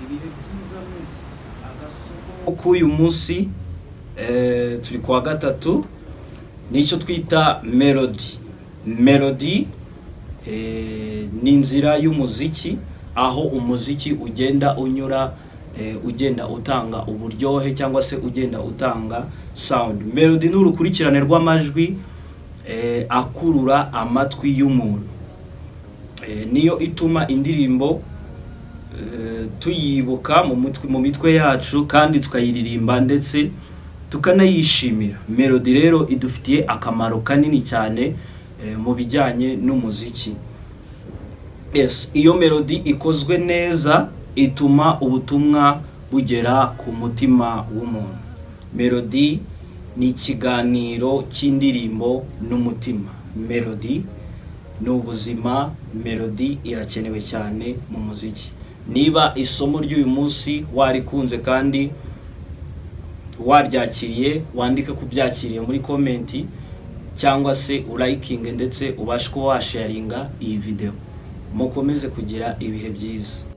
ibihe byiza mwese agasoko k'uyu munsi turi kuwa gatatu nicyo twita melody ni inzira y'umuziki aho umuziki ugenda unyura ugenda utanga uburyohe cyangwa se ugenda utanga sound. Melody ni urukurikirane rw'amajwi akurura amatwi y'umuntu, niyo ituma indirimbo tuyibuka mu mitwe yacu kandi tukayiririmba ndetse tukanayishimira. Melody rero idufitiye akamaro kanini cyane mu bijyanye n'umuziki. Iyo melody ikozwe neza ituma ubutumwa bugera ku mutima w'umuntu. Melody ni ikiganiro cy'indirimbo n'umutima. Melody ni ubuzima, melody irakenewe cyane mu muziki. Niba isomo ry'uyu munsi warikunze kandi waryakiriye, wandike kubyakiriye muri komenti cyangwa se urayikinge ndetse ubashe kuba washaringa iyi video. Mukomeze kugira ibihe byiza.